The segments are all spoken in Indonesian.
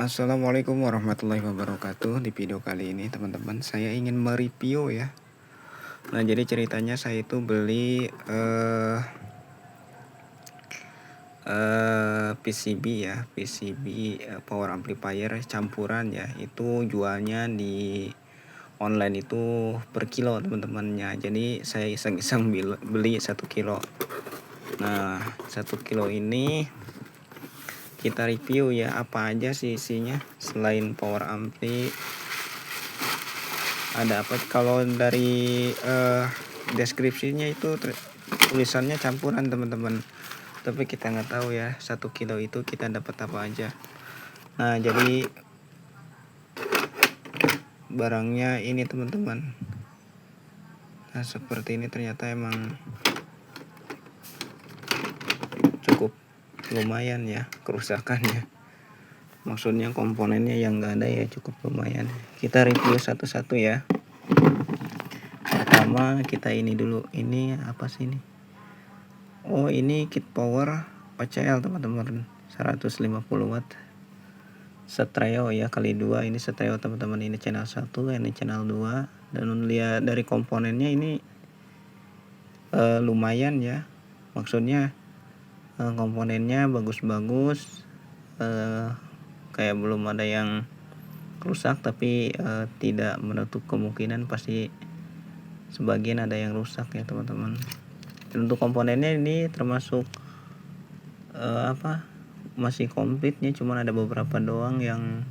Assalamualaikum warahmatullahi wabarakatuh. Di video kali ini teman-teman saya ingin mereview ya. Nah jadi ceritanya saya itu beli PCB ya, PCB power amplifier campuran ya. Itu jualnya di online itu per kilo teman-temannya. Jadi saya iseng-iseng beli 1 kilo. Nah 1 kilo ini kita review ya, apa aja sih isinya selain power ampli. Ada apa kalau dari deskripsinya itu tulisannya campuran teman-teman, tapi kita nggak tahu ya 1 kilo itu kita dapat apa aja. Nah jadi barangnya ini teman-teman, nah seperti ini ternyata emang cukup lumayan ya kerusakannya, maksudnya komponennya yang nggak ada ya cukup lumayan. Kita review satu-satu ya. Pertama kita ini dulu, ini apa sih ini? Oh ini kit power OCL teman-teman, 150 watt stereo ya kali 2. Ini stereo teman-teman, ini channel 1, ini channel 2. Dan lihat dari komponennya ini lumayan ya, maksudnya komponennya bagus-bagus, kayak belum ada yang rusak, tapi tidak menutup kemungkinan pasti sebagian ada yang rusak ya teman-teman. Dan untuk komponennya ini termasuk masih komplitnya, cuman ada beberapa doang yang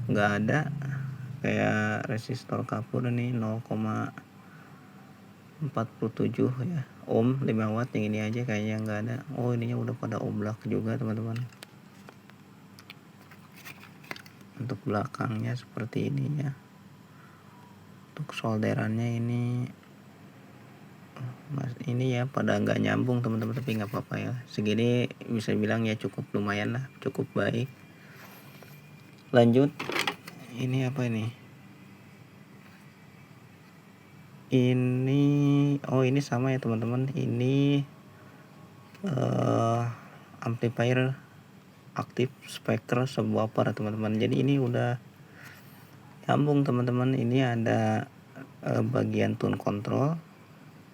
nggak ada, kayak resistor kapur ini 0,47 ya ohm 5 watt, yang ini aja kayaknya nggak ada. Oh ininya udah pada oblak juga teman-teman. Untuk belakangnya seperti ini ya. Untuk solderannya ini ya pada nggak nyambung teman-teman, tapi nggak apa-apa ya, segini bisa bilang ya cukup lumayan lah, cukup baik. Lanjut, ini apa ini? Ini sama ya teman-teman, ini amplifier aktif speaker subwoofer teman-teman. Jadi ini udah nyambung teman-teman. Ini ada bagian tune control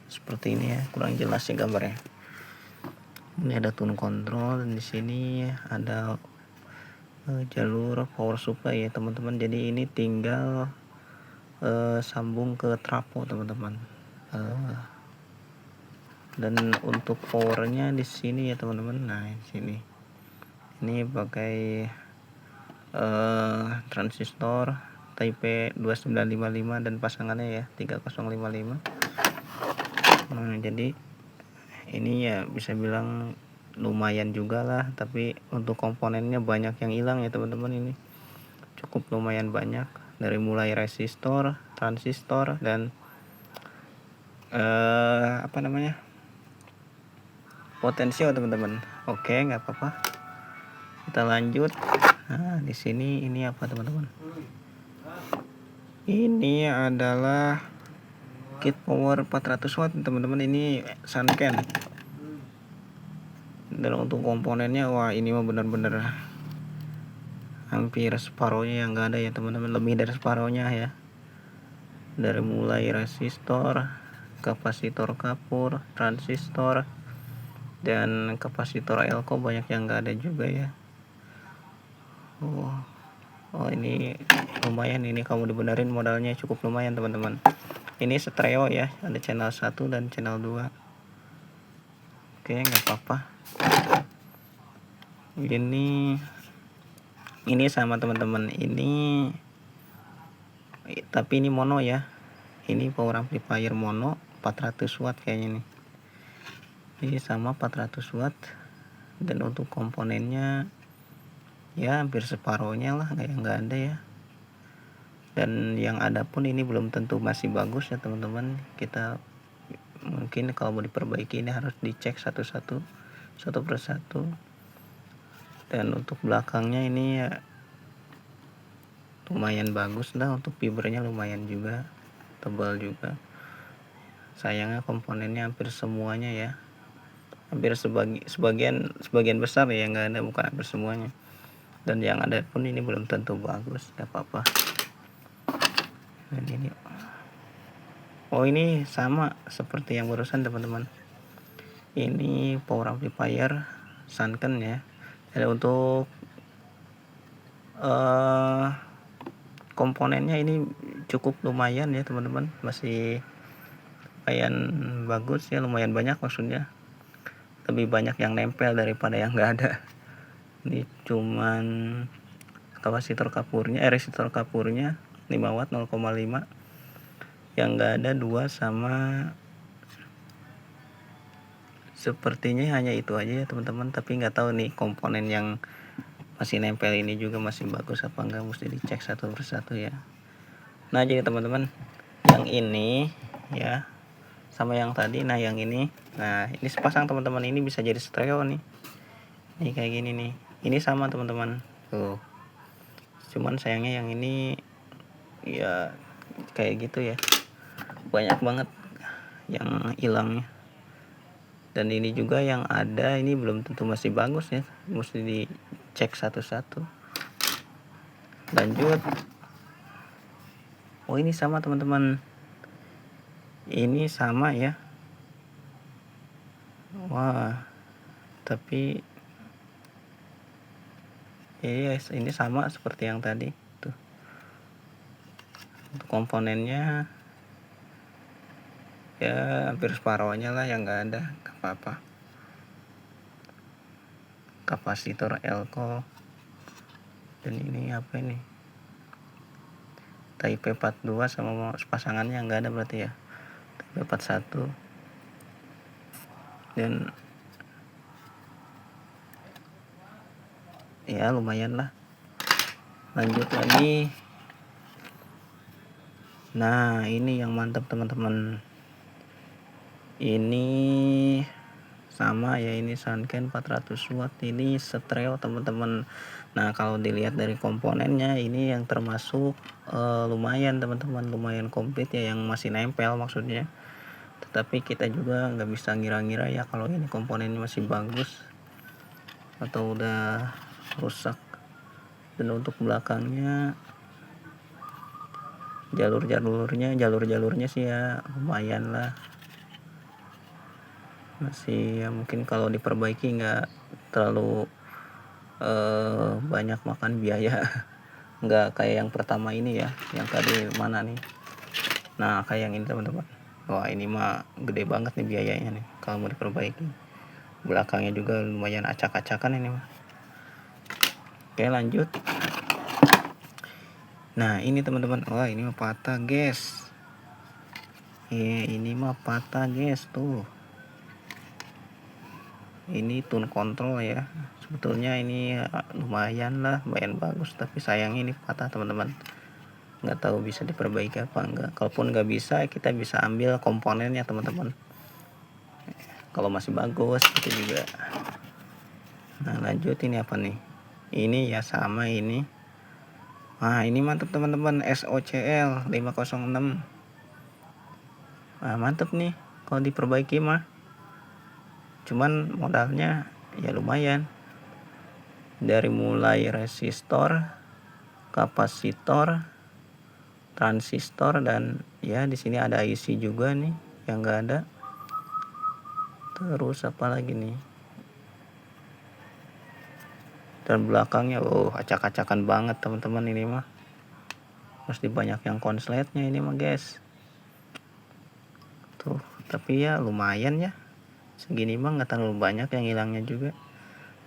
seperti ini ya, kurang jelas ya gambarnya. Ini ada tune control, dan di sini ada jalur power supply ya teman-teman. Jadi ini tinggal sambung ke trafo teman-teman. Dan untuk powernya di sini ya teman-teman. Nah di sini ini pakai transistor Type 2955 dan pasangannya ya 3055. Nah jadi ini ya bisa bilang lumayan juga lah, tapi untuk komponennya banyak yang hilang ya teman-teman. Ini cukup lumayan banyak, dari mulai resistor, transistor, dan potensio teman-teman. Oke, nggak apa-apa, kita lanjut. Nah di sini ini apa teman-teman? Ini adalah kit power 400 watt teman-teman, ini Sanken. Dan untuk komponennya, wah ini mah benar-benar hampir separuhnya yang nggak ada ya teman-teman, lebih dari separuhnya ya. Dari mulai resistor, kapasitor kapur, transistor, dan kapasitor elko banyak yang nggak ada juga ya. Oh ini lumayan, ini kamu dibenerin modalnya cukup lumayan teman-teman. Ini stereo ya, ada channel 1 dan channel 2. Oke, nggak apa-apa. Ini sama teman-teman, ini tapi ini mono ya. Ini power amplifier mono 400 watt kayaknya nih. Ini sama 400 watt. Dan untuk komponennya ya hampir separuhnya lah, kayak nggak ada ya. Dan yang ada pun ini belum tentu masih bagus ya teman-teman. Kita mungkin kalau mau diperbaiki ini harus dicek satu-satu, satu persatu. Dan untuk belakangnya ini ya lumayan bagus lah, untuk fibernya lumayan juga, tebal juga. Sayangnya komponennya hampir semuanya ya, hampir sebagian besar ya nggak ada, bukan hampir semuanya. dan yang ada pun ini belum tentu bagus, gak apa-apa. Dan ini, oh ini sama seperti yang barusan teman-teman, ini power amplifier Sanken ya. Jadi untuk komponennya ini cukup lumayan ya teman-teman, masih lumayan bagus ya, lumayan banyak maksudnya, lebih banyak yang nempel daripada yang enggak ada. Ini cuman kapasitor kapurnya, resistor kapurnya 5 watt 0,5, yang enggak ada 2 sama, sepertinya hanya itu aja ya teman-teman. Tapi nggak tahu nih komponen yang masih nempel ini juga masih bagus apa enggak, mesti dicek satu persatu ya. Nah jadi teman-teman, yang ini ya sama yang tadi. Nah yang ini, nah ini sepasang teman-teman, ini bisa jadi stereo nih. Ini kayak gini nih, ini sama teman-teman tuh, cuman sayangnya yang ini ya kayak gitu ya, banyak banget yang hilangnya. Dan ini juga yang ada ini belum tentu masih bagus ya, mesti dicek satu-satu. Lanjut, oh ini sama teman-teman, ini sama ya. Wah, tapi yes, ini sama seperti yang tadi tuh. Untuk komponennya ya hampir separuhnya lah yang enggak ada, gak apa-apa. Kapasitor elko, dan ini apa ini, Type 42 sama pasangannya enggak ada berarti ya, Type 41. Dan ya lumayan lah. Lanjut lagi, nah ini yang mantap teman-teman, ini sama ya, ini Sanken 400 watt, ini stereo teman-teman. Nah kalau dilihat dari komponennya ini yang termasuk lumayan teman-teman, lumayan komplit ya, yang masih nempel maksudnya. Tetapi kita juga nggak bisa ngira-ngira ya kalau ini komponennya masih bagus atau udah rusak. Dan untuk belakangnya jalur-jalurnya sih ya lumayan lah, masih ya mungkin kalau diperbaiki nggak terlalu banyak makan biaya. Nggak kayak yang pertama ini ya, yang tadi mana nih. Nah kayak yang ini teman-teman, wah ini mah gede banget nih biayanya nih kalau mau diperbaiki. Belakangnya juga lumayan acak-acakan ini mah. Oke lanjut, nah ini teman-teman, wah ini mah patah guys. Ini mah patah guys tuh. Ini tune control ya, sebetulnya ini lumayan lah, lumayan bagus, tapi sayangnya ini patah teman-teman. Nggak tahu bisa diperbaiki apa enggak. Kalaupun nggak bisa, kita bisa ambil komponennya teman-teman, kalau masih bagus itu juga. Nah lanjut, ini apa nih, ini ya sama ini. Nah ini mantap teman-teman, SOCL 506. Nah mantap nih kalau diperbaiki mah, cuman modalnya ya lumayan, dari mulai resistor, kapasitor, transistor, dan ya di sini ada IC juga nih yang enggak ada. Terus apa lagi nih, dan belakangnya acak-acakan banget teman-teman, ini mah mesti banyak yang konsletnya ini mah guys tuh. Tapi ya lumayan ya, segini mah nggak terlalu banyak yang hilangnya juga.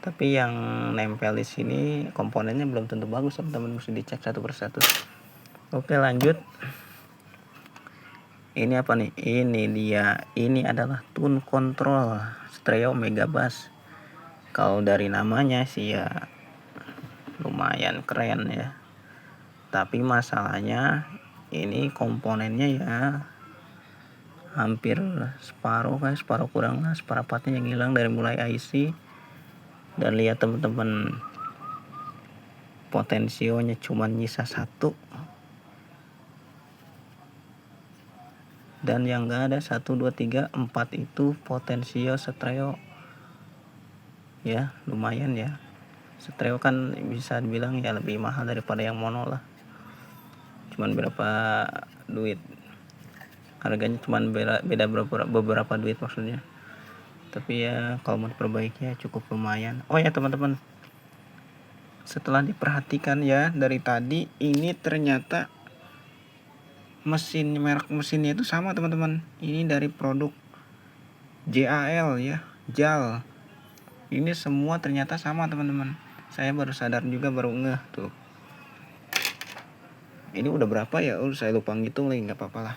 Tapi yang nempel di sini komponennya belum tentu bagus teman-teman, mesti dicek satu persatu. Oke lanjut, ini apa nih, ini dia, ini adalah tune control stereo megabass. Kalau dari namanya sih ya lumayan keren ya, tapi masalahnya ini komponennya ya hampir separuh kurang lah, seperempatnya yang hilang dari mulai IC. Dan lihat teman-teman, potensionya cuma nyisa 1, dan yang enggak ada 1, 2, 3, 4 itu potensio stereo ya, lumayan ya. stereo kan bisa dibilang ya lebih mahal daripada yang mono lah, cuman berapa duit harganya, cuman beda beberapa duit maksudnya. Tapi ya kalau mau diperbaiki ya cukup lumayan. Oh ya teman-teman, setelah diperhatikan ya dari tadi, ini ternyata merek mesinnya itu sama teman-teman. Ini dari produk JAL ya, JAL. Ini semua ternyata sama teman-teman. Saya baru sadar juga, baru ngeh tuh. Ini udah berapa ya? Saya lupa ngitung lagi, nggak apa-apa lah.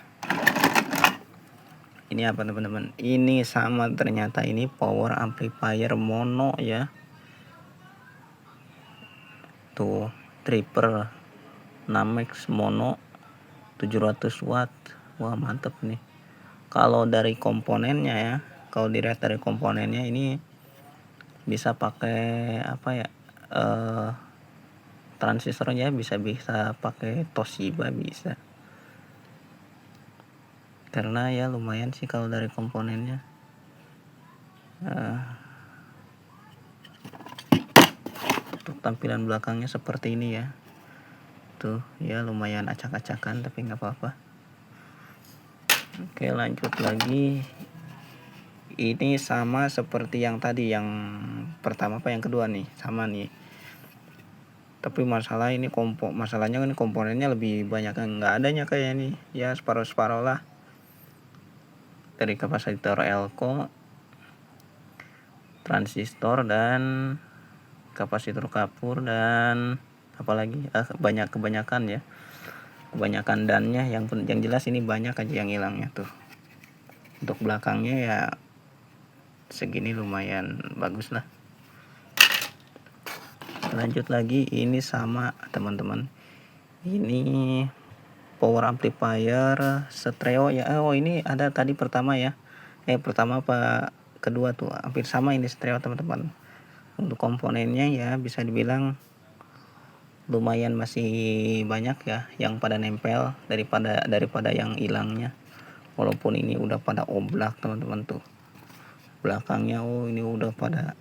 Ini apa teman-teman? Ini sama ternyata, ini power amplifier mono ya. Tuh, Tripper Namex mono 700 watt. Wah, mantep nih. Kalau dari komponennya ya, kalau dilihat dari komponennya ini bisa pakai apa ya? Transistornya bisa pakai Toshiba bisa. Karena ya lumayan sih kalau dari komponennya. Untuk tampilan belakangnya seperti ini ya. Tuh ya lumayan acak-acakan tapi nggak apa-apa. Oke, lanjut lagi. Ini sama seperti yang tadi, yang pertama apa yang kedua nih, sama nih. Tapi masalahnya ini komponennya lebih banyak, nggak adanya kayak ini ya, separuh lah. Dari kapasitor elko, transistor, dan kapasitor kapur, dan apalagi kebanyakan dannya. Yang jelas ini banyak aja yang hilangnya tuh. Untuk belakangnya ya segini lumayan bagus lah. Lanjut lagi, ini sama teman-teman, ini power amplifier stereo ya. Oh ini ada tadi pertama ya, pertama apa kedua tuh, hampir sama ini stereo teman-teman. Untuk komponennya ya bisa dibilang lumayan masih banyak ya yang pada nempel daripada yang hilangnya. Walaupun ini udah pada oblak teman-teman tuh belakangnya. Oh ini udah pada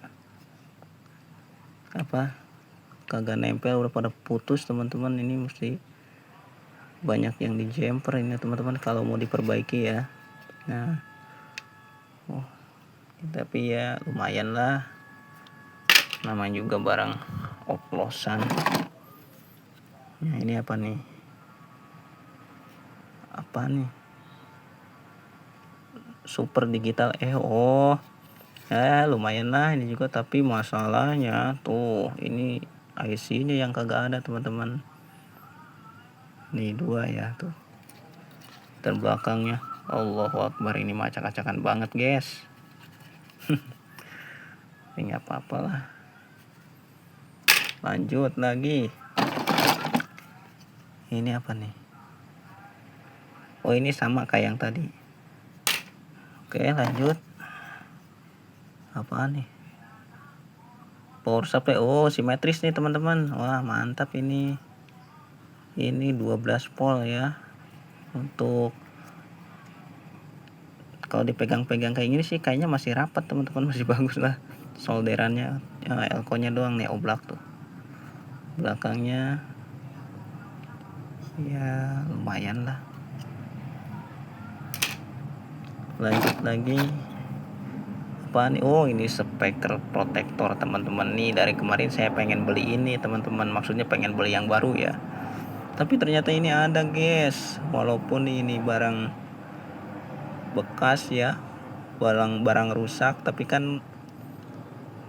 kagak nempel, udah pada putus teman-teman. Ini mesti banyak yang di jumper ini teman-teman kalau mau diperbaiki ya. Nah, tapi ya lumayan lah, namanya juga barang oplosan. Nah ini apa nih, super digital lumayan lah ini juga. Tapi masalahnya tuh ini IC nya yang kagak ada teman-teman. Nih 2 ya tuh, dan belakangnya Allahu Akbar, ini acak-acakan banget guys. Ini nggak apa-apa lah. Lanjut lagi, ini apa nih? Oh ini sama kayak yang tadi. Oke lanjut, apaan nih? Power supply, simetris nih teman-teman. Wah mantap ini 12 volt ya. Untuk kalau dipegang-pegang kayak gini sih kayaknya masih rapat teman-teman, masih bagus lah solderannya. Elko nya doang nih oblak tuh. Belakangnya ya lumayan lah. Lanjut lagi, apa nih? Oh ini speaker protektor teman-teman. Nih dari kemarin saya pengen beli ini teman-teman, maksudnya pengen beli yang baru ya, tapi ternyata ini ada guys. Walaupun ini barang bekas ya, barang rusak, tapi kan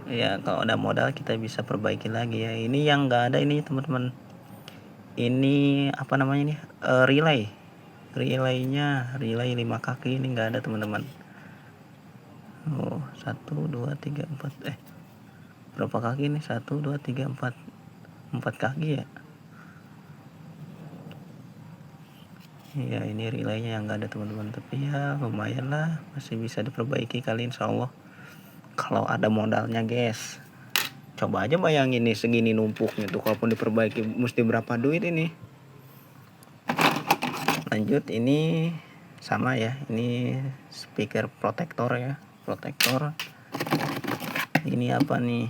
ya kalau ada modal kita bisa perbaiki lagi ya. Ini yang nggak ada ini teman-teman, ini apa namanya nih, relaynya 5 kaki ini nggak ada teman-teman. 1 2 3 4 berapa kaki nih? 1 2 3 4 kaki ya. Ya ini relaynya yang nggak ada teman-teman, tapi ya lumayan lah, masih bisa diperbaiki kali insyaallah kalau ada modalnya guys. Coba aja bayangin nih segini numpuknya tuh, kalaupun diperbaiki mesti berapa duit ini. Lanjut, ini sama ya, ini speaker protektor ya, ini apa nih?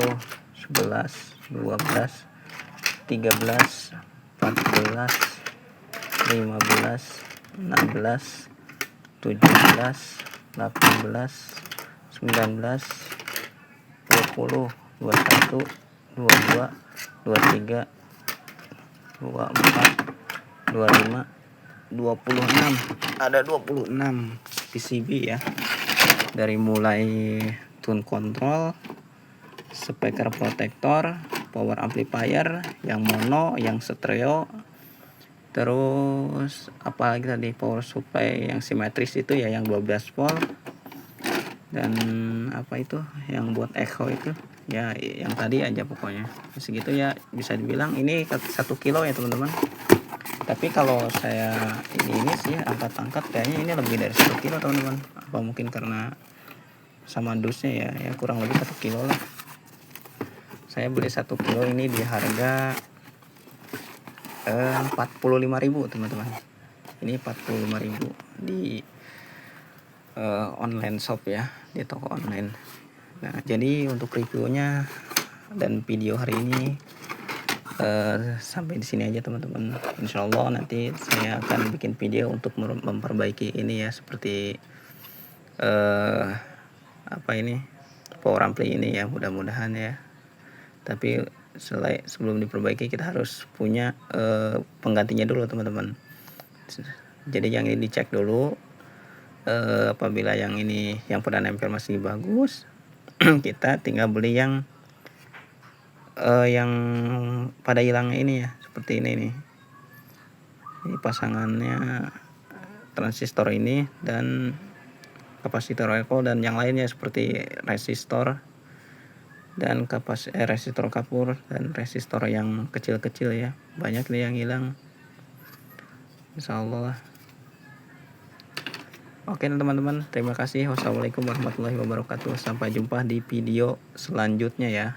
10, 11, 12, 13, 14, 15, 16, 17, 18, 19, 20, 21, 22, 23, 24, 25, 26. Ada 26 PCB ya. Dari mulai tune control, speaker protector, power amplifier, yang mono, yang stereo, terus apalagi tadi power supply yang simetris itu ya, yang 12 volt, dan apa itu yang buat echo itu ya, yang tadi aja pokoknya segitu ya. Bisa dibilang ini 1 kilo ya teman-teman, tapi kalau saya ini sih angkat-angkat kayaknya ini lebih dari 1 kilo teman-teman. Apa mungkin karena sama dusnya ya kurang lebih 1 kilo lah. Saya beli 1 kilo ini di harga 45.000 teman-teman. Ini 45.000 di online shop ya, di toko online. Nah, jadi untuk reviewnya dan video hari ini sampai di sini aja teman-teman. Insya Allah nanti saya akan bikin video untuk memperbaiki ini ya, seperti apa ini, power ampli ini ya, mudah-mudahan ya. Tapi sebelum diperbaiki kita harus punya penggantinya dulu teman-teman. Jadi yang ini dicek dulu, apabila yang ini yang pada nempel masih bagus kita tinggal beli yang pada hilang ini ya, seperti ini nih. Ini pasangannya transistor ini dan kapasitor echo dan yang lainnya seperti resistor dan resistor kapur dan resistor yang kecil-kecil ya. Banyak nih yang hilang, insyaallah. Oke teman-teman, terima kasih. Wassalamualaikum warahmatullahi wabarakatuh. Sampai jumpa di video selanjutnya ya.